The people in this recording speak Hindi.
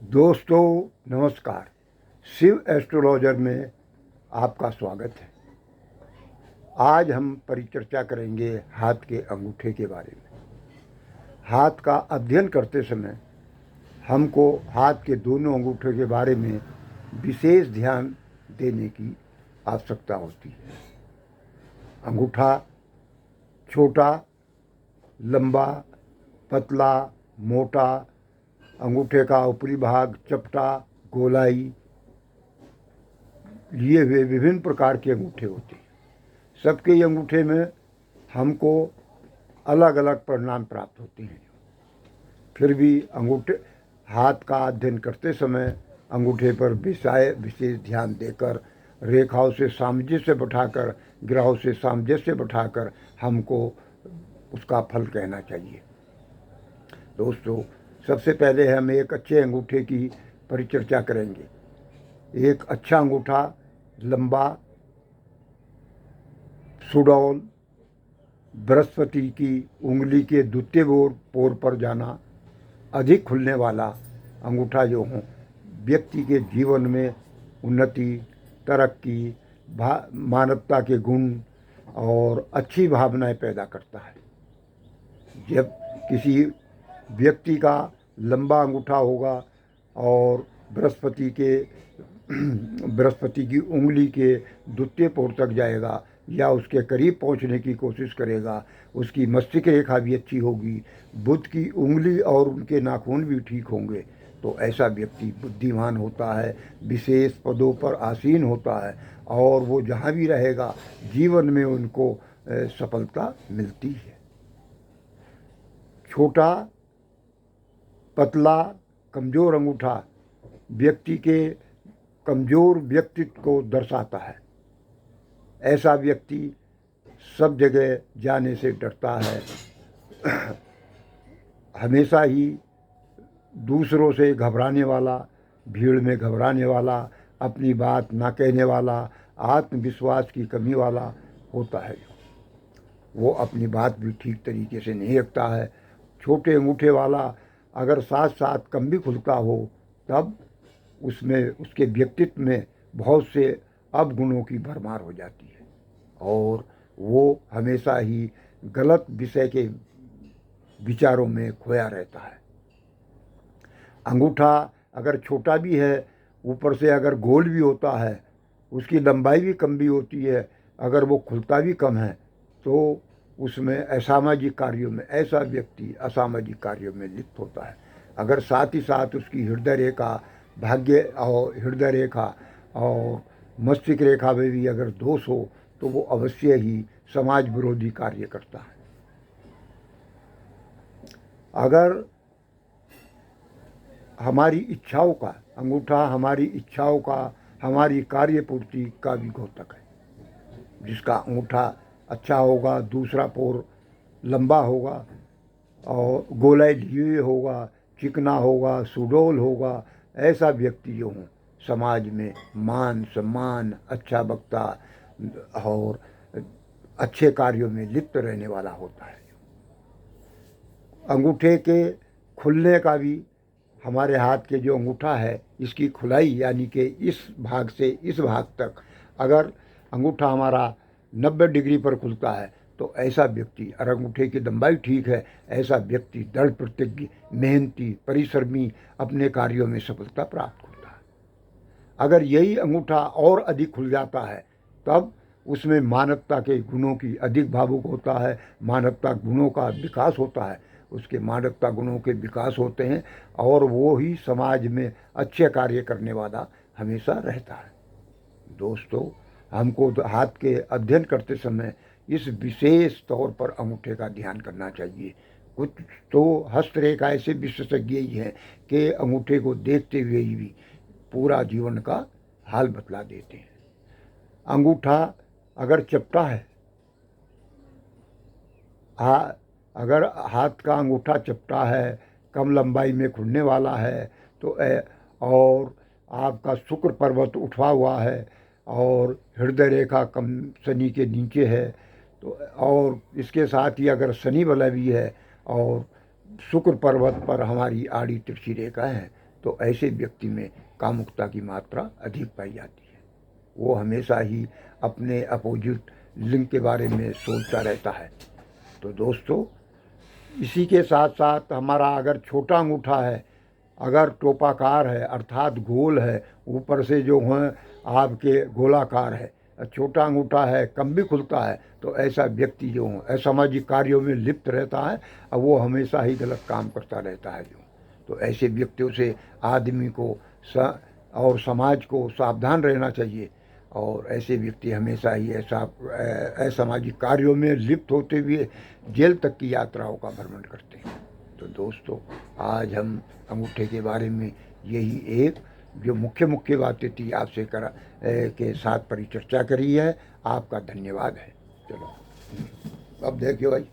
दोस्तों नमस्कार। शिव एस्ट्रोलॉजर में आपका स्वागत है। आज हम परिचर्चा करेंगे हाथ के अंगूठे के बारे में। हाथ का अध्ययन करते समय हमको हाथ के दोनों अंगूठे के बारे में विशेष ध्यान देने की आवश्यकता होती है। अंगूठा छोटा, लंबा, पतला, मोटा, अंगूठे का ऊपरी भाग चपटा, गोलाई, लिए हुए विभिन्न प्रकार के अंगूठे होते हैं। सबके ये अंगूठे में हमको अलग अलग परिणाम प्राप्त होते हैं। फिर भी अंगूठे हाथ का अध्ययन करते समय अंगूठे पर विशेष ध्यान देकर, रेखाओं से सामंजस्य बैठाकर, ग्रहों से सामंजस्य बैठाकर हमको उसका फल कहना चाहिए। दोस्तों, सबसे पहले हम एक अच्छे अंगूठे की परिचर्चा करेंगे। एक अच्छा अंगूठा लंबा, सुडौल, बृहस्पति की उंगली के द्वितीय पोर पर जाना, अधिक खुलने वाला अंगूठा जो हो, व्यक्ति के जीवन में उन्नति, तरक्की, मानवता के गुण और अच्छी भावनाएं पैदा करता है। जब किसी व्यक्ति का लंबा अंगूठा होगा और बृहस्पति की उंगली के द्वितीय पोर तक जाएगा या उसके करीब पहुंचने की कोशिश करेगा, उसकी मस्तिष्क रेखा भी अच्छी होगी, बुध की उंगली और उनके नाखून भी ठीक होंगे, तो ऐसा व्यक्ति बुद्धिमान होता है, विशेष पदों पर आसीन होता है और वो जहाँ भी रहेगा जीवन में उनको सफलता मिलती है। छोटा, पतला, कमज़ोर अंगूठा व्यक्ति के कमज़ोर व्यक्तित्व को दर्शाता है। ऐसा व्यक्ति सब जगह जाने से डरता है, हमेशा ही दूसरों से घबराने वाला, भीड़ में घबराने वाला, अपनी बात ना कहने वाला, आत्मविश्वास की कमी वाला होता है। वो अपनी बात भी ठीक तरीके से नहीं रखता है। छोटे अंगूठे वाला अगर साथ साथ कम भी खुलता हो तब उसमें उसके व्यक्तित्व में बहुत से अवगुणों की भरमार हो जाती है और वो हमेशा ही गलत विषय के विचारों में खोया रहता है। अंगूठा अगर छोटा भी है, ऊपर से अगर गोल भी होता है, उसकी लंबाई भी कम भी होती है, अगर वो खुलता भी कम है तो उसमें असामाजिक कार्यों में ऐसा व्यक्ति असामाजिक कार्यों में लिप्त होता है। अगर साथ ही साथ उसकी हृदय रेखा, भाग्य और हृदय रेखा और मस्तिष्क रेखा में भी अगर दोष हो तो वो अवश्य ही समाज विरोधी कार्य करता है। अगर हमारी इच्छाओं का अंगूठा हमारी इच्छाओं का, हमारी कार्य पूर्ति का भी घोतक है। जिसका अंगूठा अच्छा होगा, दूसरा पोर लंबा होगा और गोलाई लिए होगा, चिकना होगा, सुडौल होगा, ऐसा व्यक्ति जो हो समाज में मान सम्मान, अच्छा वक्ता और अच्छे कार्यों में लिप्त रहने वाला होता है। अंगूठे के खुलने का भी, हमारे हाथ के जो अंगूठा है इसकी खुलाई यानी कि इस भाग से इस भाग तक अगर अंगूठा हमारा 90 डिग्री पर खुलता है तो ऐसा व्यक्ति, और अंगूठे की लंबाई ठीक है, ऐसा व्यक्ति दृढ़ प्रतिज्ञ, मेहनती, परिश्रमी, अपने कार्यों में सफलता प्राप्त होता है। अगर यही अंगूठा और अधिक खुल जाता है तब उसमें मानवता के गुणों की अधिक भावुक होता है, मानवता गुणों का विकास होता है, उसके मानवता गुणों के विकास होते हैं और वो ही समाज में अच्छे कार्य करने वाला हमेशा रहता है। दोस्तों, हमको हाथ के अध्ययन करते समय इस विशेष तौर पर अंगूठे का ध्यान करना चाहिए। कुछ तो हस्तरेखा ऐसे विशेषज्ञ ही हैं कि अंगूठे को देखते हुए ही भी पूरा जीवन का हाल बतला देते हैं। अंगूठा अगर चपटा है, अगर हाथ का अंगूठा चपटा है, कम लंबाई में खुलने वाला है तो और आपका शुक्र पर्वत उठा हुआ है और हृदय रेखा कम शनि के नीचे है तो, और इसके साथ ही अगर शनि बला भी है और शुक्र पर्वत पर हमारी आड़ी तिरछी रेखा है तो ऐसे व्यक्ति में कामुकता की मात्रा अधिक पाई जाती है। वो हमेशा ही अपने अपोजिट लिंग के बारे में सोचता रहता है। तो दोस्तों, इसी के साथ साथ हमारा अगर छोटा अंगूठा है, अगर टोपाकार है अर्थात गोल है, ऊपर से जो है आपके गोलाकार है, छोटा अंगूठा है, कम भी खुलता है, तो ऐसा व्यक्ति जो असामाजिक कार्यों में लिप्त रहता है और वो हमेशा ही गलत काम करता रहता है। तो ऐसे व्यक्तियों से आदमी को और समाज को सावधान रहना चाहिए। और ऐसे व्यक्ति हमेशा ही ऐसा असामाजिक कार्यों में लिप्त होते हुए जेल तक की यात्राओं का भ्रमण करते हैं। तो दोस्तों, आज हम अंगूठे के बारे में यही एक जो मुख्य बातें थी आपसे के साथ परिचर्चा करी है। आपका धन्यवाद है। चलो अब देखिए भाई।